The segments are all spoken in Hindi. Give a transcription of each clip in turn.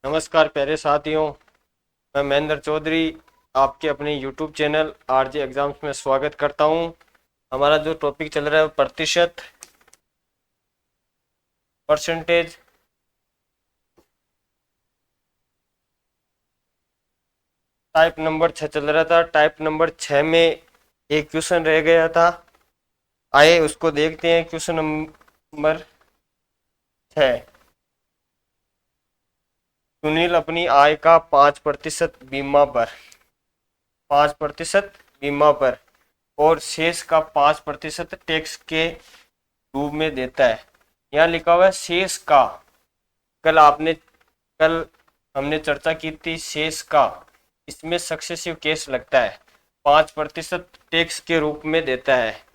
नमस्कार प्यारे साथियों, मैं महेंद्र चौधरी आपके अपने यूट्यूब चैनल आरजे एग्जाम्स में स्वागत करता हूं। हमारा जो टॉपिक चल रहा है प्रतिशत, परसेंटेज। टाइप नंबर 6 चल रहा था। टाइप नंबर 6 में एक क्वेश्चन रह गया था। आइए उसको देखते हैं। Question number 6। सुनील अपनी आय का 5% बीमा पर 5% बीमा पर और शेष का 5% टैक्स के रूप में देता है। यहाँ लिखा हुआ है शेष का। कल हमने चर्चा की थी शेष का। इसमें सक्सेसिव केस लगता है। 5% टैक्स के रूप में देता है,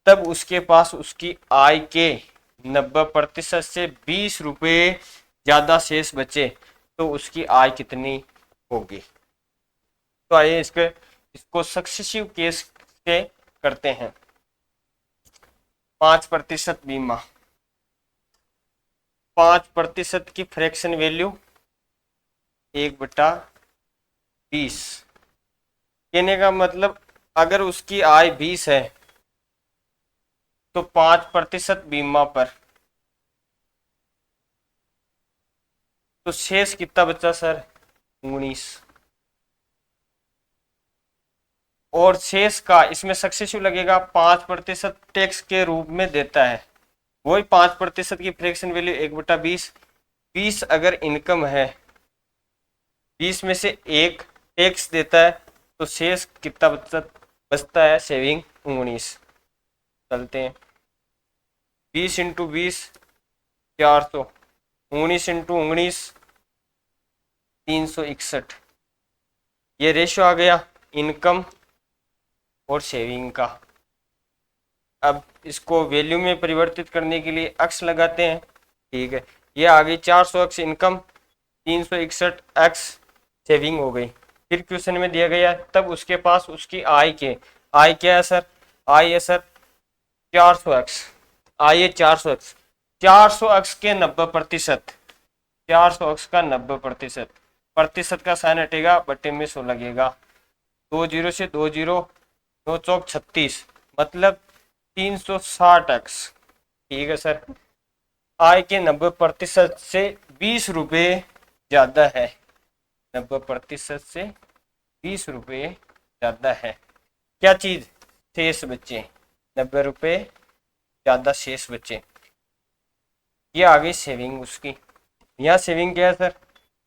तब उसके पास उसकी आय के 90% से 20 रुपये ज्यादा शेष बचे तो उसकी आय कितनी होगी। तो आइए इसको सक्सेसिव केस से करते हैं। 5% बीमा, 5% की फ्रैक्शन वैल्यू 1/20। कहने का मतलब अगर उसकी आय 20 है तो 5% बीमा पर तो शेष कितना बचा सर? 19। और शेष का इसमें सक्सेसिव लगेगा। 5% टैक्स के रूप में देता है। वही 5% की फ्रैक्शन वैल्यू 1/20। 20 अगर इनकम है, 20 में से एक टैक्स देता है तो शेष कितना बचता है? सेविंग 19। चलते हैं। 20 इंटू 20 400, 19 इंटू 19 361। ये रेशियो आ गया इनकम और सेविंग का। अब इसको वैल्यू में परिवर्तित करने के लिए अक्स लगाते हैं। ठीक है, ये आ गई 400 अक्स इनकम, 361 अक्स सेविंग हो गई। फिर क्वेश्चन में दिया गया तब उसके पास उसकी आय क्या है सर? आय है सर 400 अक्स। आय है 400 अक्स। 400 अक्स के 90%, 400 अक्स का 90%, प्रतिशत का साइन हटेगा, बट्टे में 100 लगेगा। 2 जीरो से 2 जीरो, 2 चौक 36, मतलब 360 अक्स। ठीक है सर। आय के 90% से 20 रुपये ज्यादा है। 90% से 20 रुपये ज्यादा है। क्या चीज? शेष बचे 90 रुपये ज्यादा शेष बचे। ये आ गई सेविंग उसकी। यहाँ सेविंग क्या है सर?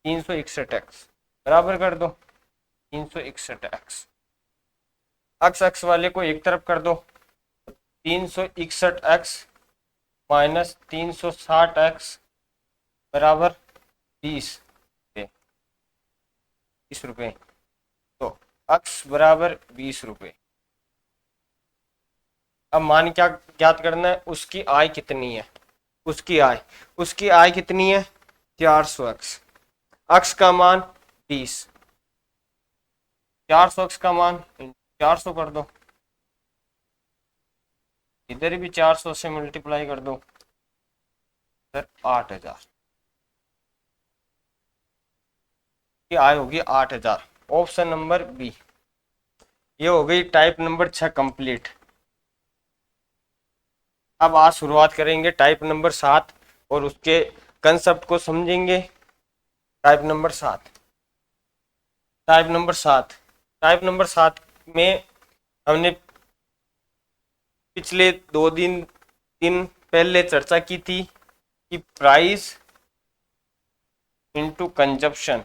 361 एक्स। बराबर कर दो 361 एक्स। अक्स अक्स वाले को एक तरफ कर दो। 361 एक्स माइनस 360 एक्स बराबर 20 रुपये। तो अक्स बराबर 20 रुपये। अब मान क्या ज्ञात करना है? उसकी आय कितनी है? उसकी आय कितनी है? 400 अक्स। अक्स का मान 20, 400 अक्स का मान 400 कर दो। इधर भी 400 से मल्टीप्लाई कर दो सर 8000 की आय होगी 8000। Option number B. ये हो गई टाइप नंबर 6 कंप्लीट। अब आज शुरुआत करेंगे टाइप नंबर 7 और उसके कंसेप्ट को समझेंगे। Type number 7। Type number 7। Type number 7 में हमने पिछले 2 दिन पहले चर्चा की थी कि प्राइस इंटू कंजप्शन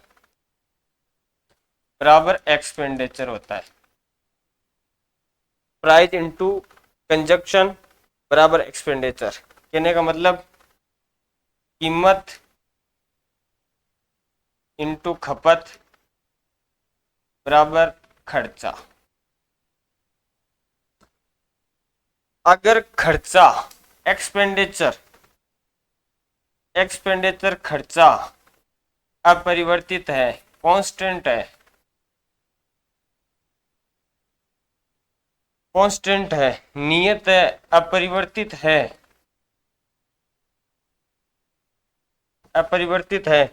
बराबर एक्सपेंडिचर होता है। प्राइस इंटू कंजप्शन बराबर एक्सपेंडिचर। कहने का मतलब कीमत इंटू खपत बराबर खर्चा। अगर खर्चा एक्सपेंडिचर खर्चा अपरिवर्तित है, कांस्टेंट है, नियत है, अपरिवर्तित है,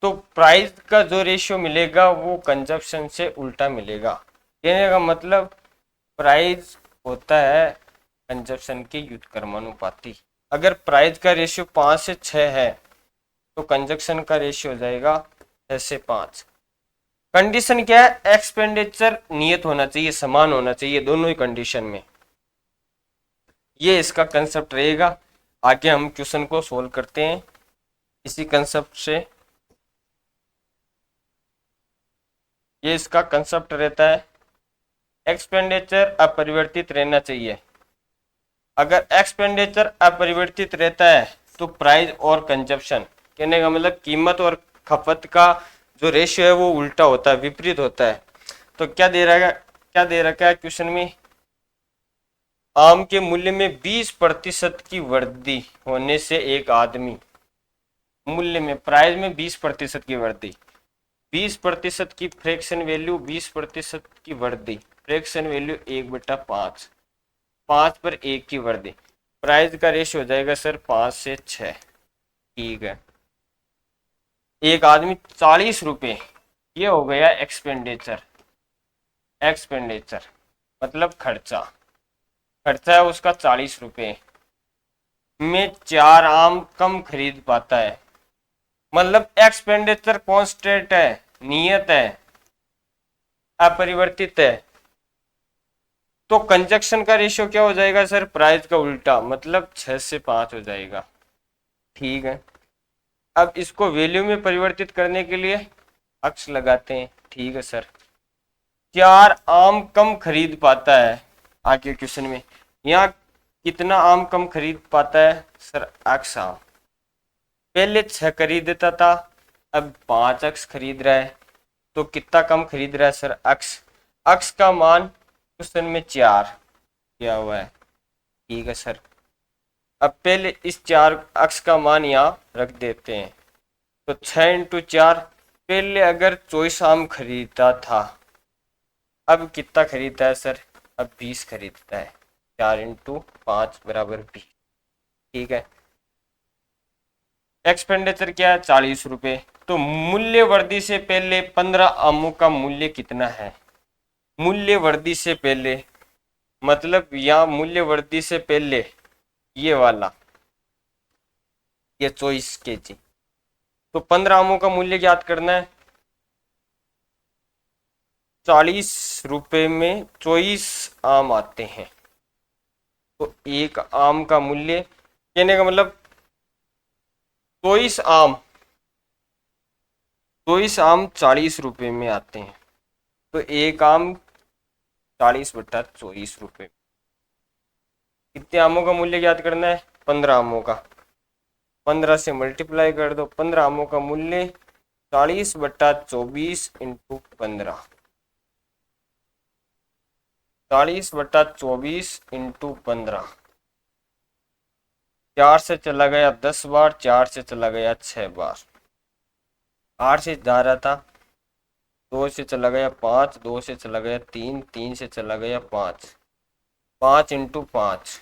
तो प्राइस का जो रेशियो मिलेगा वो कंजप्शन से उल्टा मिलेगा। कहने का मतलब प्राइस होता है कंजप्शन के व्युत्क्रमानुपाती। अगर प्राइस का रेशियो 5 से 6 है तो कंजप्शन का रेशियो हो जाएगा 6 से 5। कंडीशन क्या है, एक्सपेंडिचर नियत होना चाहिए, समान होना चाहिए दोनों ही कंडीशन में। ये इसका कंसेप्ट रहेगा। आगे हम क्वेश्चन को सोल्व करते हैं इसी कंसेप्ट से। ये इसका कंसेप्ट रहता है, एक्सपेंडिचर अपरिवर्तित रहना चाहिए। अगर एक्सपेंडिचर अपरिवर्तित रहता है तो प्राइस और कंजप्शन, कहने का मतलब कीमत और खपत का जो रेशियो है वो उल्टा होता है, विपरीत होता है। तो क्या दे रखा है, क्या दे रखा है क्वेश्चन में, आम के मूल्य में 20% की वृद्धि होने से एक आदमी, मूल्य में प्राइस में 20% की वृद्धि, 20% की फ्रैक्शन वैल्यू, 20% की वृद्धि, फ्रैक्शन वैल्यू 1/5, 5 पर 1 की वृद्धि, प्राइस का रेशियो हो जाएगा सर 5 से 6। ठीक है, एक आदमी 40 रुपये, ये हो गया एक्सपेंडिचर। एक्सपेंडिचर मतलब खर्चा, खर्चा है उसका 40 रुपये में 4 आम कम खरीद पाता है। मतलब एक्सपेंडिचर कांस्टेंट है, नियत है, अपरिवर्तित है। तो कंजक्शन का रेशियो क्या हो जाएगा सर, प्राइस का उल्टा, मतलब 6 से 5 हो जाएगा। ठीक है, अब इसको वैल्यू में परिवर्तित करने के लिए अक्स लगाते हैं। ठीक है सर, 4 आम कम खरीद पाता है। आगे क्वेश्चन में यहाँ कितना आम कम खरीद पाता है सर, अक्स आम। पहले 6 खरीदता था, अब 5 अक्स खरीद रहा है, तो कितना कम खरीद रहा है सर, अक्स। अक्स का मान क्वेश्चन में 4 दिया हुआ है। ठीक है सर, अब पहले इस 4 अक्स का मान यहाँ रख देते हैं। तो 6 × 4, पहले अगर 24 आम खरीदता था, अब कितना खरीदता है सर, अब 20 खरीदता है। 4 × 5 = 20। ठीक है, एक्सपेंडिचर क्या है, 40 रुपये। तो मूल्य वृद्धि से पहले 15 आमों का मूल्य कितना है। मूल्य वृद्धि से पहले मतलब यहाँ मूल्य वृद्धि से पहले ये वाला, ये 24 kg, तो 15 आमों का मूल्य ज्ञात करना है। 40 रुपये में 24 आम आते हैं, तो एक आम का मूल्य, कहने का मतलब 24 आम 40 रुपये में आते हैं, तो एक आम 40/24 रुपये। कितने आमों का मूल्य ज्ञात करना है, 15 आमों का। 15 से मल्टीप्लाई कर दो, 15 आमों का मूल्य 40/24 × 15, 40/24 × 15। 4 से चला गया 10 बार, 4 से चला गया 6 बार, 8 से जा रहा था, 2 से चला गया 5, 2 से चला गया 3, 3 से चला गया 5, 5 × 5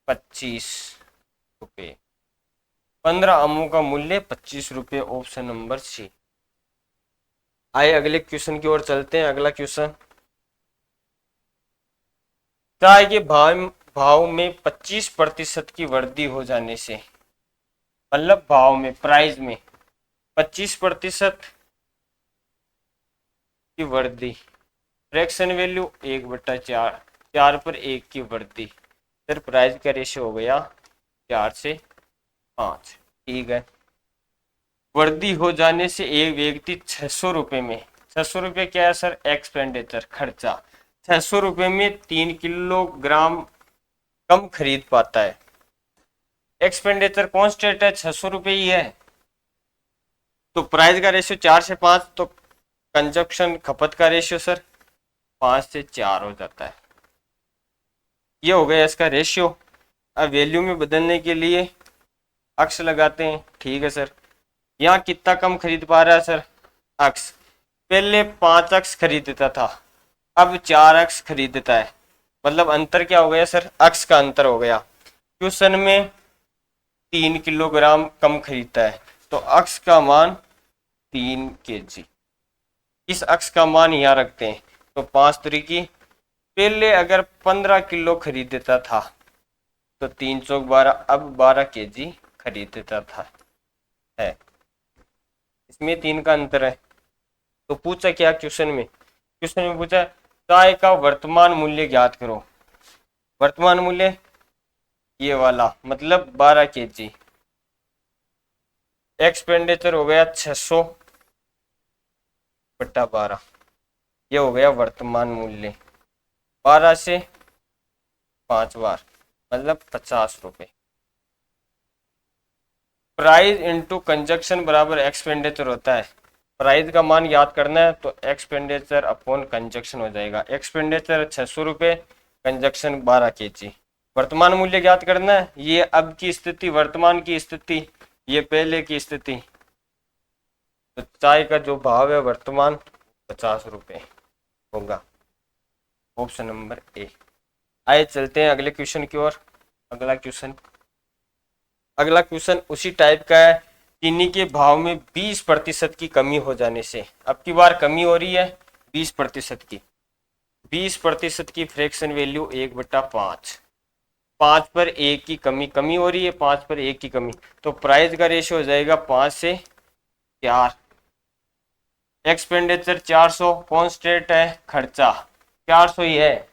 25 रुपये। 15 आमों का मूल्य 25 रुपये, ऑप्शन नंबर सी। आइए अगले क्वेश्चन की ओर चलते हैं। अगला क्वेश्चन, चाय के भाव में 25% की वृद्धि हो जाने से, मतलब भाव में, प्राइस में 25% की वृद्धि, फ्रैक्शन वैल्यू 1/4, 4 पर 1 की वृद्धि, सर प्राइस का रेशियो हो गया 4 से 5। ठीक है, वृद्धि हो जाने से एक व्यक्ति 600 रुपये में, 600 रुपये क्या है सर, एक्सपेंडिचर, खर्चा, 600 रुपये में 3 किलोग्राम कम खरीद पाता है। एक्सपेंडिचर कांस्टेंट है, 600 रुपये ही है, तो प्राइस का रेशियो 4 से 5, तो कंजप्शन खपत का रेशियो सर 5 से 4 हो जाता है। ये हो गया इसका रेशियो। अब वैल्यू में बदलने के लिए अक्स लगाते हैं। ठीक है सर, यहाँ कितना कम खरीद पा रहा है सर, अक्स। पहले 5 अक्स खरीदता था, अब 4 अक्स खरीदता है, मतलब अंतर क्या हो गया सर, अक्स का अंतर हो गया। क्वेश्चन में 3 किलोग्राम कम खरीदता है, तो अक्स का मान 3 kg। इस अक्स का मान यहाँ रखते हैं, तो 5 तरीकी पहले अगर 15 किलो खरीदता था तो 3 चौक 12, अब 12 kg खरीदता था है। इसमें 3 का अंतर है। तो पूछा क्या क्वेश्चन में, क्वेश्चन में पूछा चाय का वर्तमान मूल्य ज्ञात करो। वर्तमान मूल्य ये वाला मतलब 12 kg। एक्सपेंडिचर हो गया 600 बट्टा 12, ये हो गया वर्तमान मूल्य। 12 से 5 बार मतलब 50 रुपए। प्राइस इंटू कंजक्शन बराबर एक्सपेंडिचर होता है। प्राइस का मान याद करना है तो एक्सपेंडिचर अपॉन कंजक्शन हो जाएगा। एक्सपेंडिचर 600 रुपये, कंजक्शन 12 kg। वर्तमान मूल्य ज्ञात करना है, ये अब की स्थिति, वर्तमान की स्थिति, ये पहले की स्थिति। तो चाय का जो भाव है वर्तमान 50 रुपये होगा। Option number A. आइए चलते हैं अगले क्वेश्चन की ओर। अगला क्वेश्चन उसी टाइप का है। चीनी के भाव में 20% की कमी हो जाने से, अब की बार कमी हो रही है 20% की। 20% की फ्रैक्शन वैल्यू 1/5। 5 पर 1 की कमी हो रही है, 5 पर 1 की कमी, तो प्राइस का रेशियो हो जाएगा 5 से 4। एक्सपेंडिचर 400, कॉन्स्टेंट है खर्चा 400 ही है,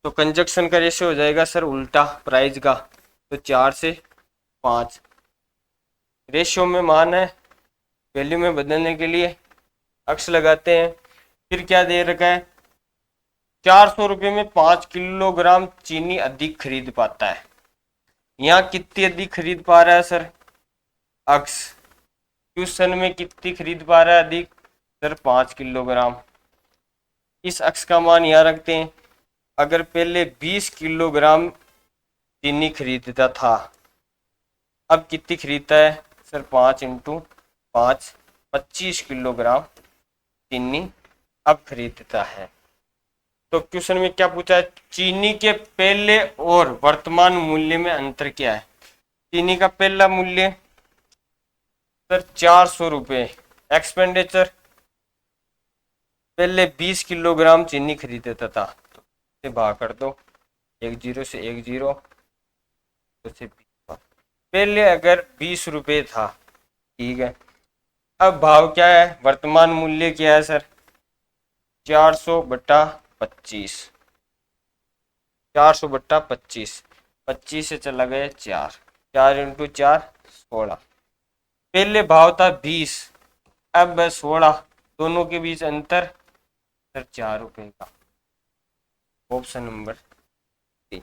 तो कंजक्शन का रेशियो हो जाएगा सर उल्टा प्राइस का, तो 4 से 5। रेशियो में मान है, वैल्यू में बदलने के लिए अक्स लगाते हैं। फिर क्या दे रखा है, 400 रुपये में 5 किलोग्राम चीनी अधिक खरीद पाता है। यहाँ कितनी अधिक खरीद पा रहा है सर, अक्स। क्वेश्चन में कितनी खरीद पा रहा है अधिक सर, 5 किलोग्राम। इस अक्स का मान यहाँ रखते हैं। अगर पहले 20 किलोग्राम चीनी खरीदता था, अब कितनी खरीदता है सर, 5 × 5 25 किलोग्राम चीनी अब खरीदता है। तो क्वेश्चन में क्या पूछा है, चीनी के पहले और वर्तमान मूल्य में अंतर क्या है। चीनी का पहला मूल्य सर 400 रुपये। एक्सपेंडिचर पहले 20 किलोग्राम चीनी खरीदता था, तो से भाग कर दो, 1 0 से 1 0, तो से 20। पहले अगर 20 रुपये था, ठीक है, अब भाव क्या है, वर्तमान मूल्य क्या है सर, 400/25। 400/25, 25 से चला गया 4, 4 × 4 16। पहले भाव था 20, अब 16, दोनों के बीच अंतर सर 4 रुपये का। Option number C.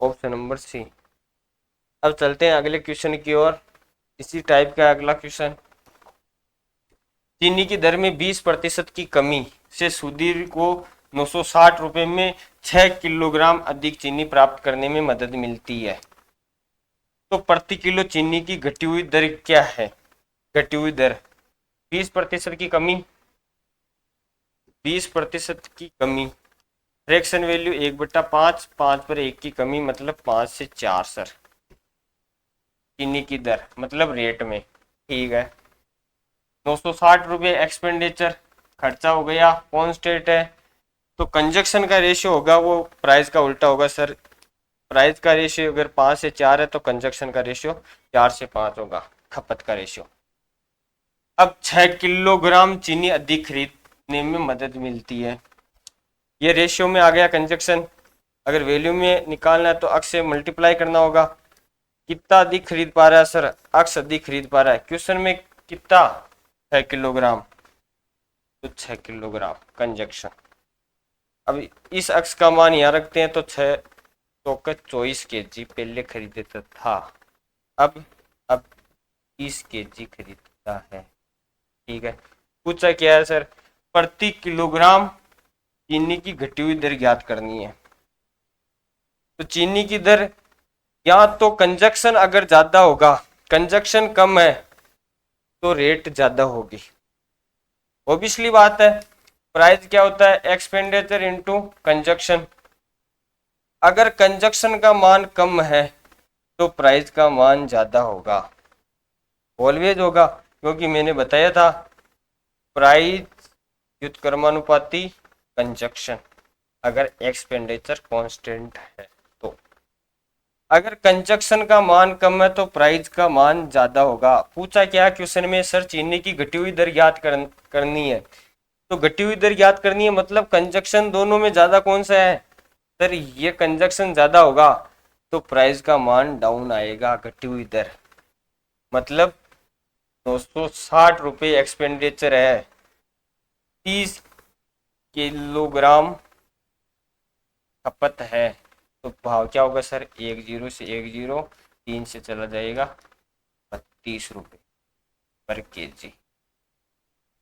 Option number C. अब चलते हैं अगले क्वेश्चन की ओर। इसी टाइप का अगला क्वेश्चन, चीनी की दर में 20% की कमी से सुधीर को 960 रुपये में 6 किलोग्राम अधिक चीनी प्राप्त करने में मदद मिलती है। तो प्रति किलो चीनी की घटी हुई दर क्या है। घटी हुई दर 20% की कमी, 20% की कमी, फ्रैक्शन वैल्यू 1/5, 5 पर 1 की कमी मतलब 5 से 4 सर। चीनी की दर मतलब रेट में, ठीक है। 960 रुपये एक्सपेंडिचर खर्चा हो गया, कॉन्स्टेंट है, तो कंजक्शन का रेशियो होगा वो प्राइस का उल्टा होगा सर। प्राइस का रेशियो अगर 5 से 4 है तो कंजक्शन का रेशियो 4 से 5 होगा, खपत का रेशियो। अब 6 किलोग्राम चीनी अधिक खरीदने में मदद मिलती है, ये रेशियो में आ गया कंजक्शन। अगर वैल्यू में निकालना है तो अक्स से मल्टीप्लाई करना होगा। कितना अधिक खरीद पा रहा है सर, अक्स अधिक खरीद पा रहा है। क्वेश्चन में कितना, 6 किलोग्राम, तो 6 किलोग्राम कंजक्शन। अब इस अक्स का मान यहाँ रखते हैं, तो 6 चौके 24 kg पहले खरीदता था, अब 30 kg खरीदता है, ठीक है। पूछा क्या है सर, प्रति किलोग्राम चीनी की घटी हुई दर ज्ञात करनी है। तो चीनी की दर, या तो कंजक्शन अगर ज्यादा होगा, कंजक्शन कम है तो रेट ज्यादा होगी, ओबियसली बात है। प्राइस क्या होता है, एक्सपेंडिचर इनटू कंजक्शन। अगर कंजक्शन का मान कम है तो प्राइस का मान ज्यादा होगा, ऑलवेज होगा, क्योंकि मैंने बताया था प्राइस व्युत्क्रमानुपाती कंजक्शन अगर एक्सपेंडिचर कांस्टेंट है तो। अगर कंजक्शन का मान कम है तो प्राइस का मान ज्यादा होगा। पूछा क्या क्वेश्चन में, सर चीनी की घटी हुई दर ज्ञात करनी है। तो घटी हुई दर ज्ञात करनी है मतलब कंजक्शन दोनों में ज्यादा कौन सा है, सर ये कंजक्शन ज्यादा होगा तो प्राइस का मान डाउन आएगा। घटी हुई दर मतलब 260 रुपये एक्सपेंडिचर है, 30 किलोग्राम खपत है, तो भाव क्या होगा सर, 10 से 10, 3 से चला जाएगा 32 रुपये पर केजी।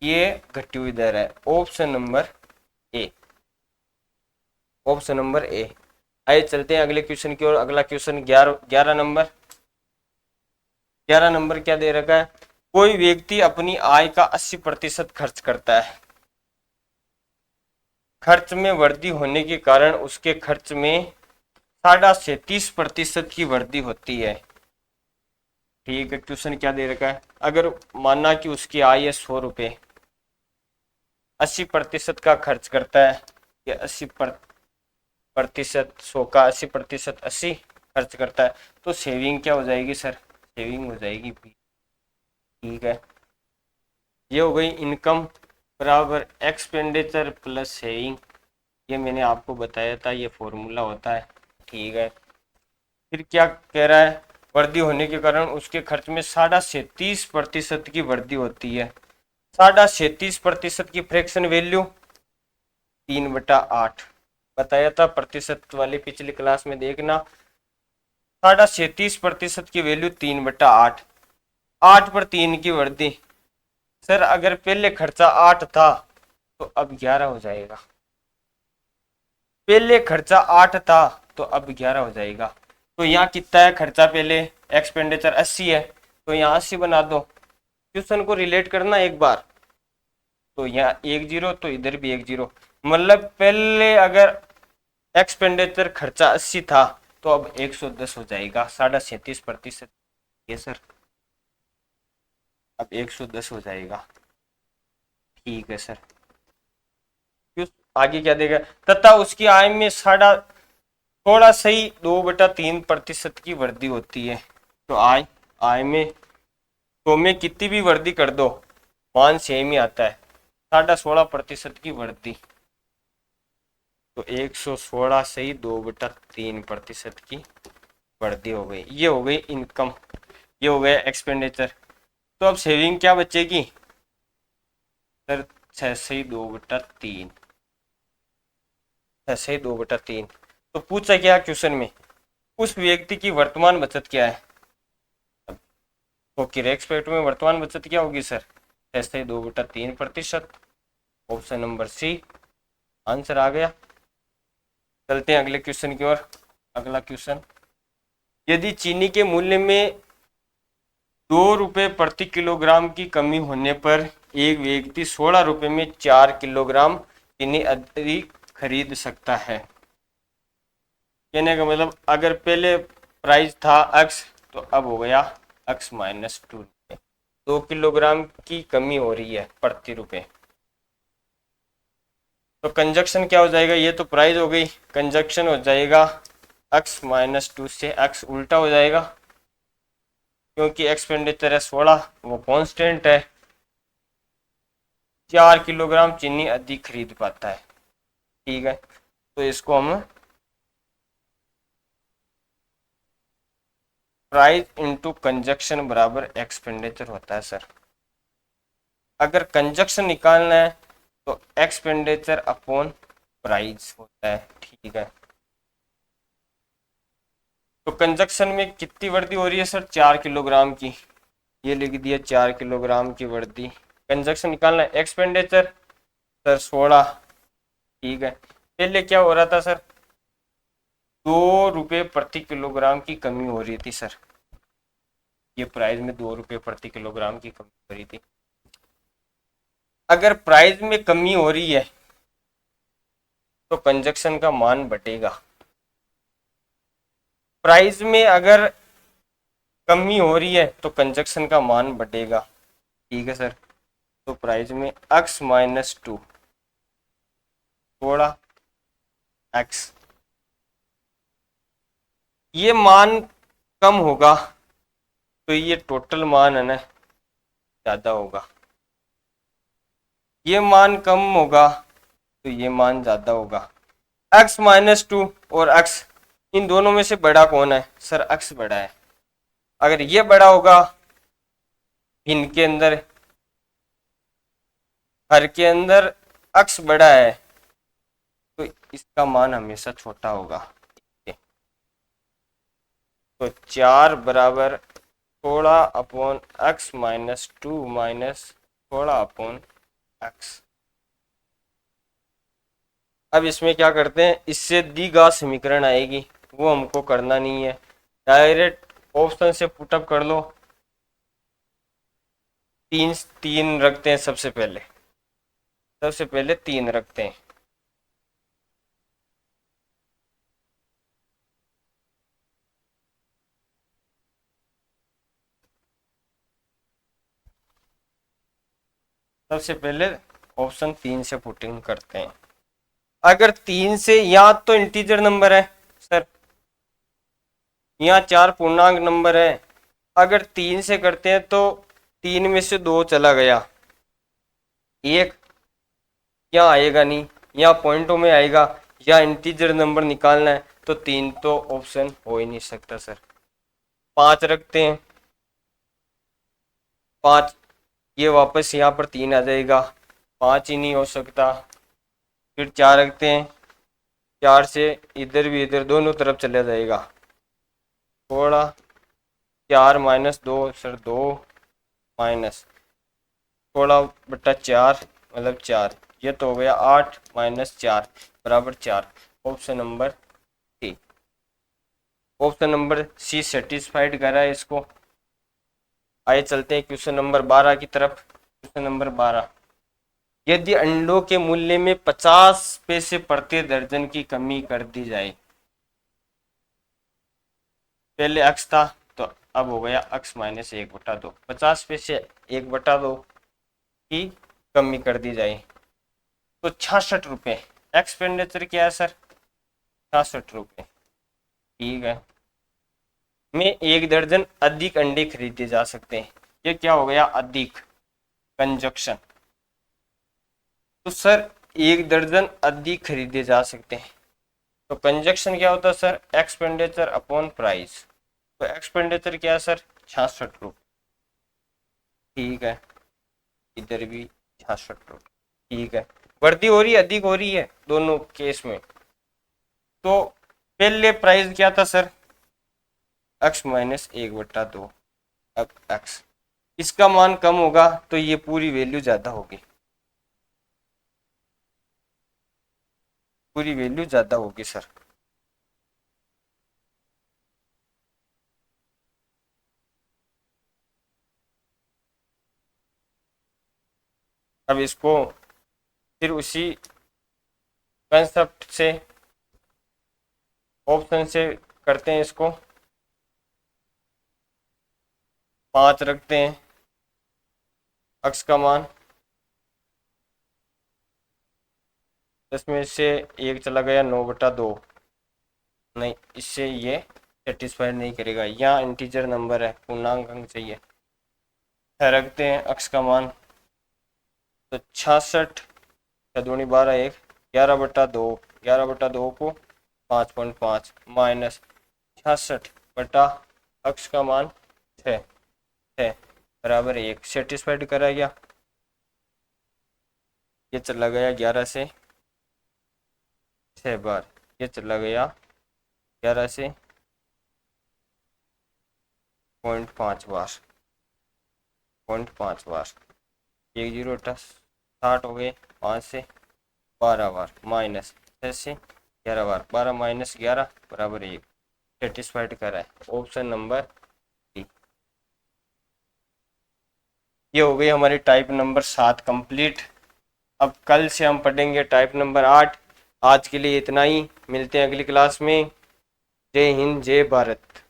ये घटी हुई दर है। Option number A, option number A. आइए चलते हैं अगले क्वेश्चन की ओर। अगला क्वेश्चन 11 नंबर। 11 नंबर क्या दे रखा है, कोई व्यक्ति अपनी आय का 80% खर्च करता है। खर्च में वृद्धि होने के कारण उसके खर्च में 37% की वृद्धि होती है। ठीक है, क्वेश्चन क्या दे रखा है, अगर माना कि उसकी आय है 100 रुपये, 80% का खर्च करता है, या 80% 100 का 80% 80 खर्च करता है, तो सेविंग क्या हो जाएगी सर, सेविंग हो जाएगी बी। ठीक है, ये हो गई इनकम बराबर एक्सपेंडिचर प्लस सेविंग। ये मैंने आपको बताया था, ये फॉर्मूला होता है। ठीक है, फिर क्या कह रहा है, वृद्धि होने के कारण उसके खर्च में 37.5% की वृद्धि होती है। 37.5% की फ्रैक्शन वैल्यू 3/8 बताया था प्रतिशत वाली पिछली क्लास में, देखना 37.5% की वैल्यू 3/8, 8/3 की वृद्धि। सर अगर पहले खर्चा 8 था तो अब 11 हो जाएगा, पहले खर्चा 8 था तो अब 11 हो जाएगा। तो यहाँ कितना है खर्चा, पहले एक्सपेंडिचर 80 है, तो यहाँ 80 बना दो। क्वेश्चन को रिलेट करना एक बार, तो यहाँ 10 तो इधर भी 10, मतलब पहले अगर एक्सपेंडिचर खर्चा 80 था तो अब 110 हो जाएगा, 37.5%। ये सर अब 110 हो जाएगा। ठीक है सर, आगे क्या देगा, तथा उसकी आय में थोड़ा सही 2/3% की वृद्धि होती है। तो आय आय में तो में कितनी भी वृद्धि कर दो मान सेम ही आता है, 16.5% की वृद्धि, तो 116 से ही 2/3% की वृद्धि हो गई। ये हो गई इनकम, ये हो गया एक्सपेंडिचर। तो अब सेविंग क्या बचेगी सर, 6 से ही 2/3, 6 से ही 2/3। तो पूछा क्या क्वेश्चन में, उस व्यक्ति की वर्तमान बचत क्या है, तो कि रेस्पेक्ट में वर्तमान बचत क्या होगी सर, 6 से 2/3%। ऑप्शन नंबर सी आंसर आ गया। चलते हैं अगले क्वेश्चन की ओर। अगला क्वेश्चन, यदि चीनी के मूल्य में 2 रुपये प्रति किलोग्राम की कमी होने पर एक व्यक्ति 16 रुपये में 4 किलोग्राम चीनी अधिक खरीद सकता है। कहने का मतलब अगर पहले प्राइस था x तो अब हो गया x - 2 रुपये, 2 किलोग्राम की कमी हो रही है प्रति रुपये। तो कंजक्शन क्या हो जाएगा, ये तो प्राइस हो गई, कंजक्शन हो जाएगा x - 2 से x उल्टा हो जाएगा, क्योंकि एक्सपेंडिचर है 16 वो कांस्टेंट है, 4 किलोग्राम चीनी अधिक खरीद पाता है। ठीक है, तो इसको हम प्राइस इंटू कंजक्शन बराबर एक्सपेंडिचर होता है सर। अगर कंजक्शन निकालना है तो एक्सपेंडिचर अपॉन प्राइस होता है। ठीक है, तो कंजक्शन में कितनी वृद्धि हो रही है सर, 4 किलोग्राम की, ये लिख दिया 4 किलोग्राम की वृद्धि। कंजक्शन निकालना है, एक्सपेंडिचर सर 16। ठीक है, पहले क्या हो रहा था सर, 2 रुपये प्रति किलोग्राम की कमी हो रही थी सर, ये प्राइस में 2 रुपये प्रति किलोग्राम की कमी हो रही थी। अगर प्राइस में कमी हो रही है तो कंजक्शन का मान बढ़ेगा। प्राइस में अगर कमी हो रही है तो कंजक्शन का मान बढ़ेगा। ठीक है सर, तो प्राइस में x-2 थोड़ा x, ये मान कम होगा तो ये टोटल मान है ना ज्यादा होगा, ये मान कम होगा तो ये मान ज्यादा होगा। x-2 और x, इन दोनों में से बड़ा कौन है सर? x बड़ा है। अगर ये बड़ा होगा भिन्न के अंदर, हर के अंदर x बड़ा है तो इसका मान हमेशा छोटा होगा। तो 4 बराबर थोड़ा अपॉन x-2 माइनस थोड़ा अपॉन x। अब इसमें क्या करते हैं, इससे दी घात समीकरण आएगी, वो हमको करना नहीं है, डायरेक्ट ऑप्शन से पुटअप कर लो। तीन तीन रखते हैं सबसे पहले 3 रखते हैं। सबसे पहले ऑप्शन 3 से पुटिंग करते हैं। अगर 3 से, यहाँ तो इंटीजर नंबर है सर, यहाँ 4 पूर्णांक नंबर है, अगर 3 से करते हैं तो 3 में से 2 चला गया, एक यहाँ आएगा नहीं, यहाँ पॉइंटों में आएगा, या इंटीजर नंबर निकालना है तो 3 तो ऑप्शन हो ही नहीं सकता सर। 5 रखते हैं, 5 ये वापस यहाँ पर 3 आ जाएगा, 5 ही नहीं हो सकता। फिर 4 रखते हैं, 4 से इधर भी इधर दोनों तरफ चला जाएगा, थोड़ा 4 माइनस 2 सर 2 माइनस थोड़ा बटा 4 मतलब 4, ये तो हो गया 8 माइनस 4 बराबर 4। Option number C, option number C satisfied कर रहा है इसको। आइए चलते हैं क्वेश्चन नंबर 12 की तरफ। क्वेश्चन नंबर 12, यदि अंडों के मूल्य में 50 पैसे प्रति दर्जन की कमी कर दी जाए, पहले x था तो अब हो गया x-1/2, 50 पैसे 1/2 की कमी कर दी जाए तो 66 रुपये एक्सपेंडिचर क्या है सर? 66 रुपये। ठीक है, में 1 दर्जन अधिक अंडे खरीदे जा सकते हैं, ये क्या हो गया? अधिक कंजक्शन। तो सर 1 दर्जन अधिक खरीदे जा सकते हैं, तो कंजक्शन क्या होता है सर? Expenditure upon price. तो एक्सपेंडिचर क्या है सर? 66 रुपये। ठीक है, इधर भी 66 रुपये। ठीक है, वृद्धि हो रही है अधिक हो रही है दोनों केस में। तो पहले प्राइस क्या था सर? x-1/2। अब x, इसका मान कम होगा तो ये पूरी वैल्यू ज्यादा होगी, पूरी वैल्यू ज्यादा होगी सर। अब इसको फिर उसी कंसेप्ट से ऑप्शन से करते हैं, इसको 5 रखते हैं, x का मान, इसमें से 1 चला गया, 9/2। नहीं, इससे ये सेटिस्फाइड नहीं करेगा, यहाँ इंटीजर नंबर है, पूर्णांक अंक चाहिए। रखते हैं x का मान, तो 66 दूनी 12 1, 11/2, 11/2 को 5.5 माइनस 66 बटा x का मान 6 बराबर 1। सेटिस्फाइड करा गया, ये चला गया 11 से 6 बार, ये चला गया 11 से 0.5 बार, 0.5 बार, 1 0 60 हो गए, 5 से 12 बार माइनस 6 से 11 बार, 12 माइनस 11 बराबर 1। सेटिस्फाइड करा है, ऑप्शन नंबर डी। ये हो गई हमारी टाइप नंबर 7 कंप्लीट। अब कल से हम पढ़ेंगे टाइप नंबर 8। आज के लिए इतना ही, मिलते हैं अगली क्लास में। जय हिंद, जय भारत।